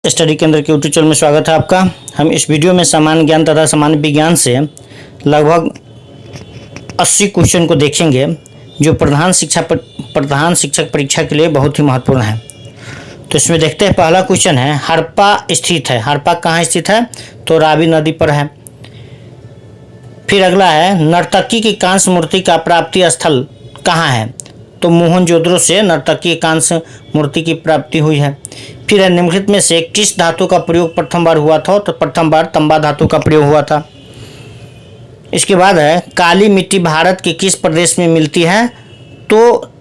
Study केंद्र के YouTube channel में स्वागत है आपका। हम इस वीडियो में सामान्य ज्ञान तथा सामान्य विज्ञान से लगभग 80 क्वेश्चन को देखेंगे जो प्रधान शिक्षक परीक्षा के लिए बहुत ही महत्वपूर्ण है। तो इसमें देखते हैं, पहला क्वेश्चन है, हड़प्पा स्थित है। हड़प्पा कहाँ स्थित है? तो रावी नदी पर है। फिर अगला है, नर्तकी की कांस्य मूर्ति का प्राप्ति स्थल कहाँ है? तो मोहनजोदड़ो से नर्तकी कांस्य मूर्ति की प्राप्ति हुई है। फिर है, निम्नलिखित में से किस धातु का प्रयोग प्रथम बार हुआ था? तो प्रथम बार तांबा धातु का प्रयोग हुआ था। इसके बाद है, काली मिट्टी भारत के किस प्रदेश में मिलती है? तो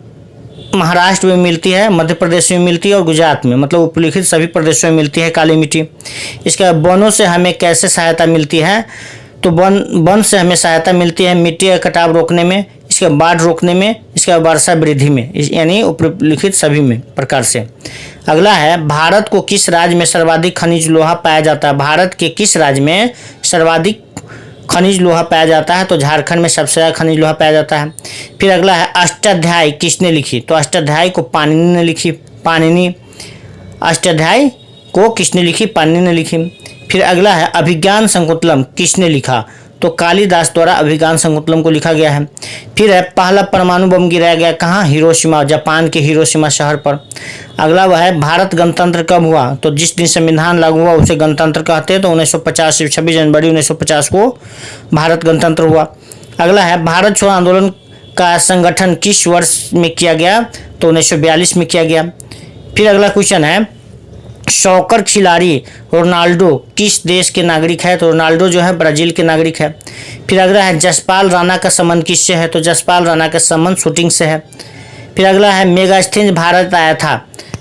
महाराष्ट्र में मिलती है, मध्य प्रदेश में मिलती है और गुजरात में, मतलब उपलिखित सभी प्रदेशों में मिलती है काली मिट्टी। इसके बाद, वनों से हमें कैसे सहायता मिलती है? तो वन से हमें सहायता मिलती है मिट्टी का कटाव रोकने में, इसके बाढ़ रोकने में, इसके वर्षा वृद्धि में, यानी उपलिखित सभी में प्रकार से। अगला है, भारत को किस राज्य में सर्वाधिक खनिज लोहा पाया जाता है? भारत के किस राज्य में सर्वाधिक खनिज लोहा पाया जाता है? तो झारखंड में सबसे ज़्यादा खनिज लोहा पाया जाता है। फिर अगला है, अष्टाध्यायी किसने लिखी? तो अष्टाध्यायी को पाणिनि ने लिखी। अष्टाध्यायी को किसने लिखी? पाणिनि ने लिखी। फिर अगला है, अभिज्ञान शाकुंतलम किसने लिखा? तो कालिदास द्वारा अभिज्ञान शाकुंतलम को लिखा गया है। फिर है, पहला परमाणु बम गिराया गया कहाँ? हिरोशिमा, जापान के हिरोशिमा शहर पर। अगला वह है, भारत गणतंत्र कब हुआ? तो जिस दिन संविधान लागू हुआ उसे गणतंत्र कहते हैं। तो 1950, 26 जनवरी 1950 को भारत गणतंत्र हुआ। अगला है, भारत छोड़ो आंदोलन का संगठन किस वर्ष में किया गया? तो 1942 में किया गया। फिर अगला क्वेश्चन है, सॉकर खिलाड़ी रोनाल्डो किस देश के नागरिक है? तो रोनाल्डो जो है ब्राजील के नागरिक है। फिर अगला है, जसपाल राणा का संबंध किससे है? तो जसपाल राणा का संबंध शूटिंग से है। फिर अगला है, मेगास्थनीज भारत आया था।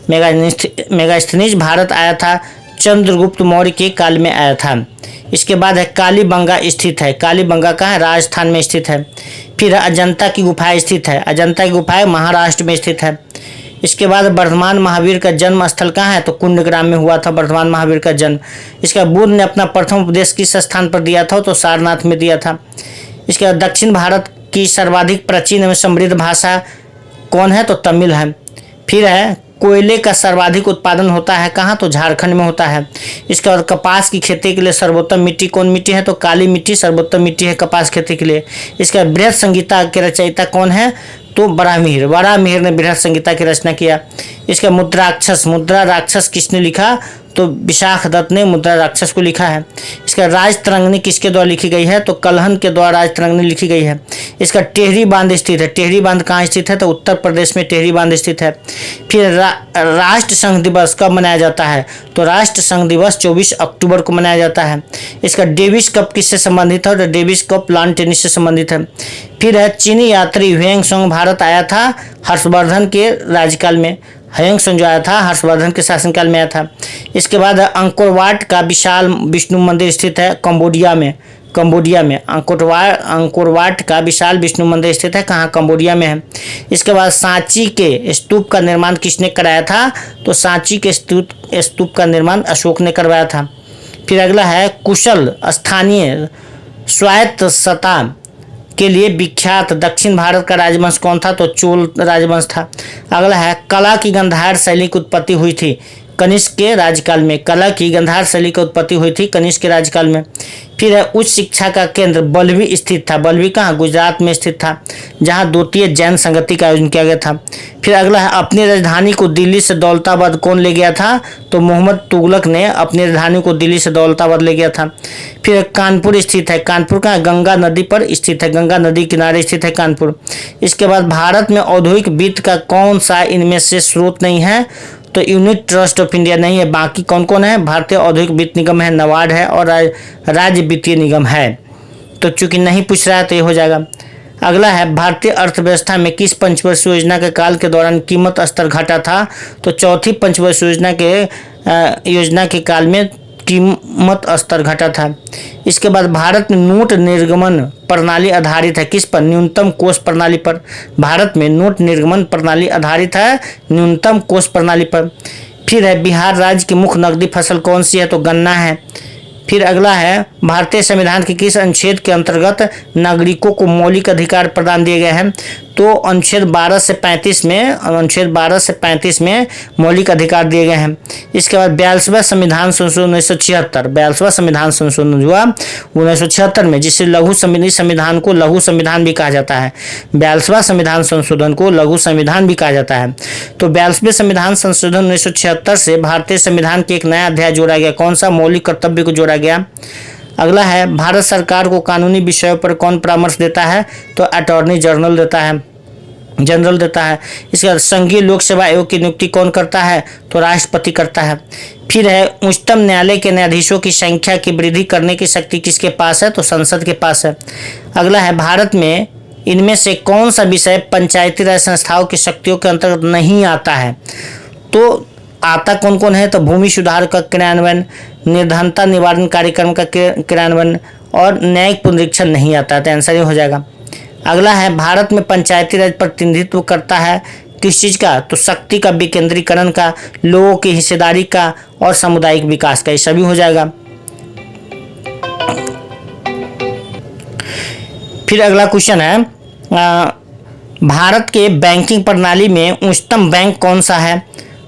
मेगास्थनीज भारत आया था चंद्रगुप्त मौर्य के काल में आया था। इसके बाद है, कालीबंगा स्थित है। कालीबंगा कहाँ है? राजस्थान में स्थित है। फिर अजंता की गुफाएं स्थित है। अजंता की गुफाएं महाराष्ट्र में स्थित है। इसके बाद वर्धमान महावीर का जन्म स्थल कहाँ है? तो कुंडग्राम में हुआ था वर्धमान महावीर का जन्म। इसका बुद्ध ने अपना प्रथम उपदेश किस स्थान पर दिया था? तो सारनाथ में दिया था। इसके बाद, दक्षिण भारत की सर्वाधिक प्राचीन एवं समृद्ध भाषा कौन है? तो तमिल है। फिर है, कोयले का सर्वाधिक उत्पादन होता है कहाँ? तो झारखंड में होता है। इसके बाद, कपास की खेती के लिए सर्वोत्तम मिट्टी कौन मिट्टी है? तो काली मिट्टी सर्वोत्तम मिट्टी है कपास खेती के लिए। इसके बाद, बृहत संहिता के रचयिता कौन है? तो वराहमिहिर ने बृहत संहिता की रचना किया। इसका मुद्रा राक्षस किसने लिखा? तो विशाख दत्त ने मुद्रा राक्षस को लिखा है। इसका राजतरंगिणी किसके द्वारा लिखी गई है? तो कल्हन के द्वारा राजतरंगिणी लिखी गई है। इसका टेहरी बांध स्थित है। टेहरी बांध कहाँ स्थित है? तो उत्तर प्रदेश में टेहरी बांध स्थित है। फिर राष्ट्र संघ दिवस कब मनाया जाता है? तो राष्ट्र संघ दिवस 24 अक्टूबर को मनाया जाता है। इसका डेविस कप किससे संबंधित है? तो डेविस कप लॉन टेनिस से संबंधित है। फिर है, चीनी यात्री ह्वेंसोंग भारत आया था हर्षवर्धन के राज्यकाल में। ह्वेंसोंग जो आया था हर्षवर्धन के शासनकाल में आया था। इसके बाद, अंकोर वाट का विशाल विष्णु मंदिर स्थित है कंबोडिया में। अंकोर वाट का विशाल विष्णु मंदिर स्थित है कहाँ? कंबोडिया में है। इसके बाद, सांची के स्तूप का निर्माण किसने कराया था? तो सांची के स्तूप का निर्माण अशोक ने करवाया था। फिर अगला है, कुशल स्थानीय स्वायत्तता के लिए विख्यात दक्षिण भारत का राजवंश कौन था? तो चोल राजवंश था। अगला है, कला की गांधार शैली की उत्पत्ति हुई थी कनिष्क के राज्यकाल में। कला की गांधार शैली की उत्पत्ति हुई थी कनिष्क के राज्यकाल में। फिर है, उच्च शिक्षा का केंद्र बल्लभी स्थित था। बल्लभी कहाँ? गुजरात में स्थित था, जहाँ द्वितीय जैन संगति का आयोजन किया गया था। फिर अगला है, अपनी राजधानी को दिल्ली से दौलताबाद कौन ले गया था? तो मोहम्मद तुगलक ने अपनी राजधानी को दिल्ली से दौलताबाद ले गया था। फिर कानपुर स्थित है। कानपुर कहाँ? गंगा नदी पर स्थित है, गंगा नदी किनारे स्थित है कानपुर। इसके बाद, भारत में औद्योगिक वित्त का कौन सा इनमें से स्रोत नहीं है? तो यूनिट ट्रस्ट ऑफ इंडिया नहीं है। बाकी कौन कौन है? भारतीय औद्योगिक वित्त निगम है, नाबार्ड है और राज्य वित्तीय निगम है। तो चूंकि नहीं पूछ रहा है तो ये हो जाएगा। अगला है, भारतीय अर्थव्यवस्था में किस पंचवर्षीय योजना के काल के दौरान कीमत स्तर घटा था? तो चौथी पंचवर्षीय योजना के काल में कीमत स्तर घटा था। इसके बाद, भारत में नोट निर्गमन प्रणाली आधारित है किस पर? न्यूनतम कोष प्रणाली पर। भारत में नोट निर्गमन प्रणाली आधारित है न्यूनतम कोष प्रणाली पर। फिर है, बिहार राज्य की मुख्य नकदी फसल कौन सी है? तो गन्ना है। फिर अगला है, भारतीय संविधान के किस अनुच्छेद के अंतर्गत नागरिकों को मौलिक अधिकार प्रदान दिए गए हैं? तो अनुच्छेद 12 से 35 में मौलिक अधिकार दिए गए हैं। इसके बाद 42वां संविधान संशोधन 1976, 42वां संविधान संशोधन हुआ 1976 में, जिसे लघु संविधान को लघु संविधान भी कहा जाता है। 42वां संविधान संशोधन को लघु संविधान भी कहा जाता है। तो 42वें संविधान संशोधन 1976 से भारतीय संविधान के एक नया अध्याय जोड़ा गया। कौन सा? मौलिक कर्तव्य को जोड़ा गया। अगला है, भारत सरकार को कानूनी विषयों पर कौन परामर्श देता है? तो अटॉर्नी जनरल देता है। इसके बाद संघीय लोक सेवा आयोग की नियुक्ति कौन करता है? तो राष्ट्रपति करता है। फिर है, उच्चतम न्यायालय के न्यायाधीशों की संख्या की वृद्धि करने की शक्ति किसके पास है? तो संसद के पास है। अगला है, भारत में इनमें से कौन सा विषय पंचायती राज संस्थाओं की शक्तियों के अंतर्गत नहीं आता है? तो आता कौन कौन है? तो भूमि सुधार का क्रियान्वयन, निर्धनता निवारण कार्यक्रम का क्रियान्वयन और न्यायिक पुनरीक्षण नहीं आता है। तो आंसर ये हो जाएगा। अगला है, भारत में पंचायती राज प्रतिनिधित्व करता है किस चीज़ का? तो शक्ति का विकेंद्रीकरण का, लोगों की हिस्सेदारी का और सामुदायिक विकास का। ये सभी हो जाएगा। फिर अगला क्वेश्चन है, भारत के बैंकिंग प्रणाली में उच्चतम बैंक कौन सा है?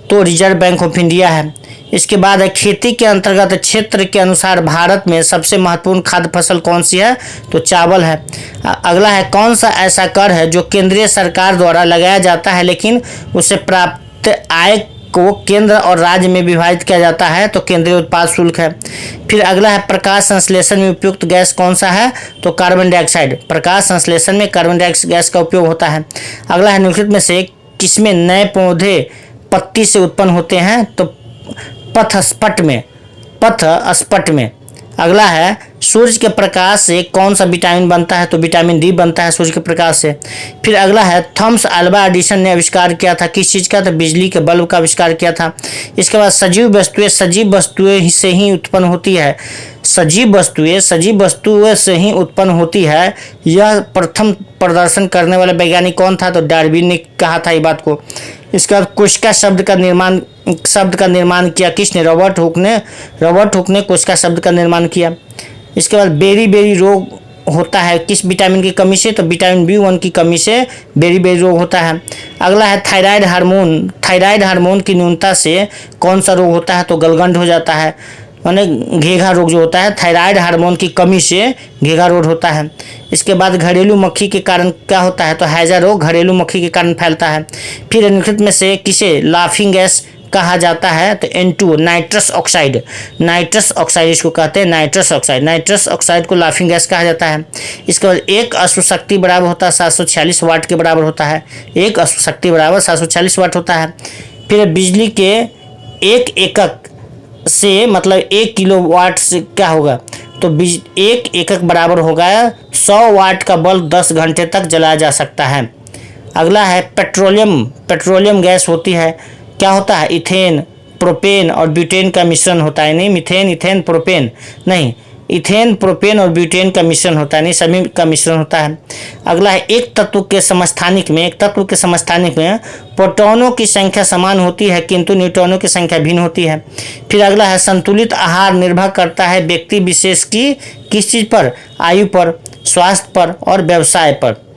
तो रिजर्व बैंक ऑफ इंडिया है। इसके बाद है, खेती के अंतर्गत क्षेत्र के अनुसार भारत में सबसे महत्वपूर्ण खाद्य फसल कौन सी है? तो चावल है। अगला है, कौन सा ऐसा कर है जो केंद्रीय सरकार द्वारा लगाया जाता है लेकिन उसे प्राप्त आय को केंद्र और राज्य में विभाजित किया जाता है? तो केंद्रीय उत्पाद शुल्क है। फिर अगला है, प्रकाश संश्लेषण में उपयुक्त गैस कौन सा है? तो कार्बन डाइऑक्साइड। प्रकाश संश्लेषण में कार्बन डाइऑक्साइड गैस का उपयोग होता है। अगला है, निम्नलिखित में से किसमें नए पौधे पत्ती से उत्पन्न होते हैं? तो पथ स्पट में। अगला है, सूर्य के प्रकाश से कौन सा विटामिन बनता है? तो विटामिन डी बनता है सूर्य के प्रकाश से। फिर अगला है, थॉमस अल्वा एडिसन ने आविष्कार किया था किस चीज़ का? तो बिजली के बल्ब का आविष्कार किया था। इसके बाद सजीव वस्तुएं से ही उत्पन्न होती है। सजीव वस्तुएं से ही उत्पन्न होती है। यह प्रथम प्रदर्शन करने वाला वैज्ञानिक कौन था? तो डार्विन ने कहा था ये बात को। इसके बाद कोशिका शब्द का निर्माण किया किसने? रॉबर्ट हुक ने कोशिका शब्द का निर्माण किया। इसके बाद बेरी रोग होता है किस विटामिन की कमी से? तो विटामिन B1 की कमी से बेरी रोग होता है। अगला है, थायराइड हार्मोन की न्यूनता से कौन सा रोग होता है? तो गलगंड हो जाता है, माने घेघा रोग जो होता है, थायराइड हार्मोन की कमी से घेघा रोग होता है। इसके बाद घरेलू मक्खी के कारण क्या होता है? तो हैजा रोग घरेलू मक्खी के कारण फैलता है। फिर निम्नलिखित में से किसे लाफिंग गैस कहा जाता है? तो N2 नाइट्रस ऑक्साइड इसको कहते हैं, नाइट्रस ऑक्साइड को लाफिंग गैस कहा जाता है। इसके बाद एक अश्व शक्ति बराबर होता है 746 वाट के बराबर होता है। एक अश्व शक्ति बराबर 746 वाट होता है। फिर बिजली के एक एकक से मतलब 1 किलोवाट से क्या होगा? तो एक एकक बराबर होगा 100 वाट का बल्ब 10 घंटे तक जलाया जा सकता है। अगला है, पेट्रोलियम गैस होती है, क्या होता है? इथेन, प्रोपेन और ब्यूटेन का मिश्रण होता है। नहीं, इथेन प्रोपेन नहीं, इथेन प्रोपेन और ब्यूटेन का मिश्रण होता है, नहीं सभी का मिश्रण होता है। अगला है, एक तत्व के समस्थानिक में प्रोटॉनों की संख्या समान होती है किंतु न्यूट्रॉनों की संख्या भिन्न होती है। फिर अगला है, संतुलित आहार निर्भर करता है व्यक्ति विशेष की किस चीज़ पर? आयु पर, स्वास्थ्य पर और व्यवसाय पर।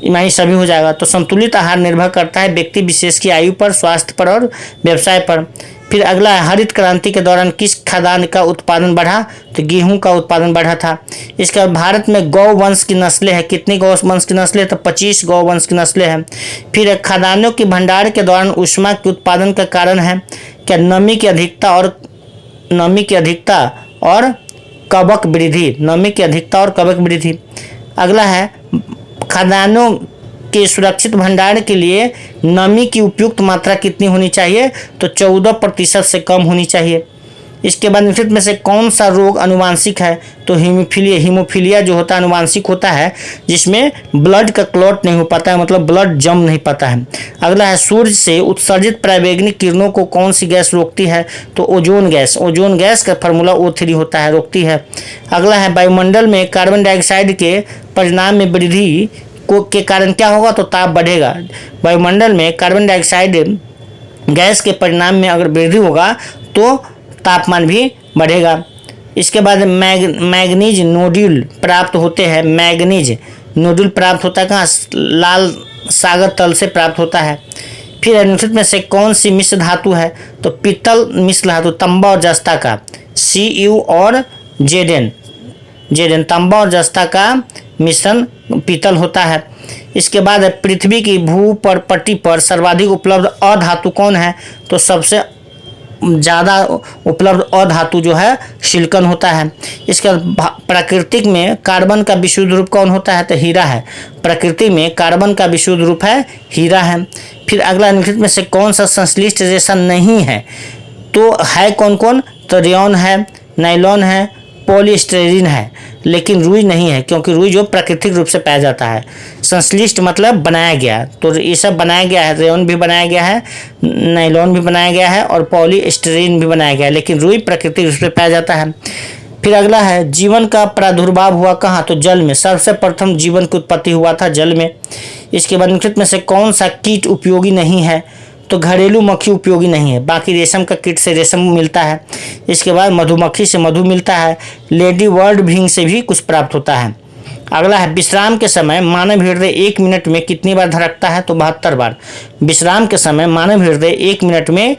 इमानी सभी हो जाएगा। तो संतुलित आहार निर्भर करता है व्यक्ति विशेष की आयु पर, स्वास्थ्य पर और व्यवसाय पर। फिर अगला है, हरित क्रांति के दौरान किस खाद्यान्न का उत्पादन बढ़ा? तो गेहूं का उत्पादन बढ़ा था। इसके बाद भारत में गौ वंश की नस्लें हैं, कितनी गौ वंश की नस्लें? तो 25 गौ वंश की नस्लें हैं। फिर खाद्यान्नों की भंडार के दौरान ऊष्मा के उत्पादन का कारण है क्या? नमी की अधिकता और कवक वृद्धि। अगला है, खाद्यान्नों के सुरक्षित भंडारण के लिए नमी की उपयुक्त मात्रा कितनी होनी चाहिए? तो 14% से कम होनी चाहिए। इसके बाद निम्नलिखित में से कौन सा रोग अनुवांशिक है? तो हीमोफीलिया जो होता है अनुवांशिक होता है, जिसमें ब्लड का क्लॉट नहीं हो पाता है, मतलब ब्लड जम नहीं पाता है। अगला है, सूर्य से उत्सर्जित पराबैंगनी किरणों को कौन सी गैस रोकती है? तो ओजोन गैस का फार्मूला O3 होता है, रोकती है। अगला है, वायुमंडल में कार्बन डाइऑक्साइड के परिणाम में वृद्धि के कारण क्या होगा? तो ताप बढ़ेगा। वायुमंडल में कार्बन डाइऑक्साइड गैस के परिणाम में अगर वृद्धि होगा तो तापमान भी बढ़ेगा। इसके बाद मैग्नीज नोड्यूल प्राप्त होते हैं। मैग्नीज नोड्यूल प्राप्त होता है कहाँ? लाल सागर तल से प्राप्त होता है। फिर निम्नलिखित में से कौन सी मिश्र धातु है? तो पीतल मिश्र धातु तांबा और जस्ता का, Cu और Zn तांबा और जस्ता का मिश्रण पीतल होता है। इसके बाद है पृथ्वी की भू पर पट्टी पर सर्वाधिक उपलब्ध अधातु कौन है? तो सबसे ज़्यादा उपलब्ध अधातु जो है सिलिकॉन होता है। इसके बाद प्राकृतिक में कार्बन का विशुद्ध रूप कौन होता है? तो हीरा है। प्रकृति में कार्बन का विशुद्ध रूप है हीरा है। फिर अगला निम्नलिखित में से कौन सा संश्लिष्ट रेशा नहीं है? तो है कौन कौन? तो रेयॉन है, नायलॉन है, पॉलीस्टाइरीन है, लेकिन रुई नहीं है, क्योंकि रुई जो प्राकृतिक रूप से पाया जाता है। संश्लिष्ट मतलब बनाया गया, तो ये सब बनाया गया है। रेयॉन भी बनाया गया है, नायलॉन भी बनाया गया है और पॉलीस्टाइरीन भी बनाया गया है, लेकिन रुई प्राकृतिक रूप से पाया जाता है। फिर अगला है जीवन का प्रादुर्भाव हुआ कहाँ? तो जल में। सबसे प्रथम जीवन की उत्पत्ति हुआ था जल में। इसके बाद निम्नलिखित में से कौन सा कीट उपयोगी नहीं है? तो घरेलू मक्खी उपयोगी नहीं है, बाकी रेशम का कीट से रेशम मिलता है। इसके बाद मधुमक्खी से मधु मिलता है, लेडी वर्ड भींग से भी कुछ प्राप्त होता है। अगला है विश्राम के समय मानव हृदय 1 मिनट में कितनी बार धड़कता है? तो 72 बार। विश्राम के समय मानव हृदय 1 मिनट में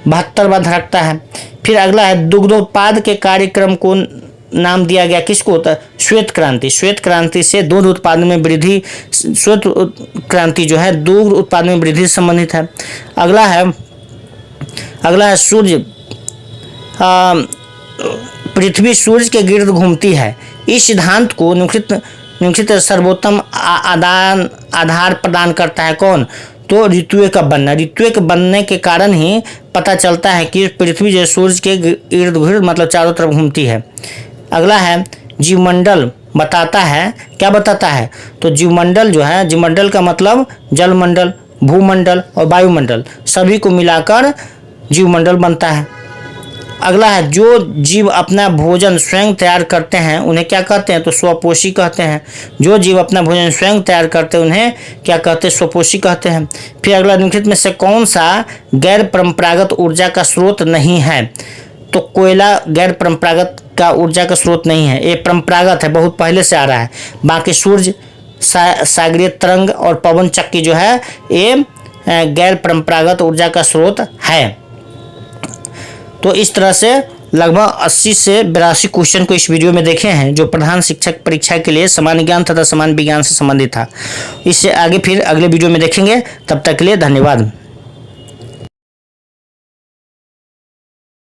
72 बार धड़कता है। फिर अगला है दुग्धोत्पाद के कार्यक्रम को नाम दिया गया किसको? होता है श्वेत क्रांति। श्वेत क्रांति से दूध उत्पादन में वृद्धि, श्वेत क्रांति जो है दूध उत्पादन में वृद्धि से संबंधित है। अगला है सूर्य, पृथ्वी सूर्य के गिर्द घूमती है। इस सिद्धांत को निम्नलिखित सर्वोत्तम आधार प्रदान करता है कौन? तो ऋतुएं का बनना। ऋतुएं के बनने के कारण ही पता चलता है कि पृथ्वी जो सूर्य के इर्द गिर्द मतलब चारों तरफ घूमती है। अगला है जीवमंडल बताता है, क्या बताता है? तो जीवमंडल जो है, जीवमंडल का मतलब जलमंडल, भूमंडल और वायुमंडल सभी को मिलाकर जीवमंडल बनता है। अगला है जो जीव अपना भोजन स्वयं तैयार करते हैं उन्हें क्या कहते हैं? तो स्वपोषी कहते हैं। जो जीव अपना भोजन स्वयं तैयार करते हैं उन्हें क्या कहते हैं? स्वपोषी कहते हैं। फिर अगला निम्नलिखित में से कौन सा गैर परंपरागत ऊर्जा का स्रोत नहीं है? तो कोयला गैर परंपरागत का ऊर्जा का स्रोत नहीं है, ये परंपरागत है, बहुत पहले से आ रहा है। बाकी सूर्य, सागरीय तरंग और पवन चक्की जो है ये गैर परंपरागत ऊर्जा का स्रोत है। तो इस तरह से लगभग 80 से 82 क्वेश्चन को इस वीडियो में देखे हैं जो प्रधान शिक्षक परीक्षा के लिए सामान्य ज्ञान तथा सामान्य विज्ञान से संबंधित था। इससे आगे फिर अगले वीडियो में देखेंगे। तब तक के लिए धन्यवाद।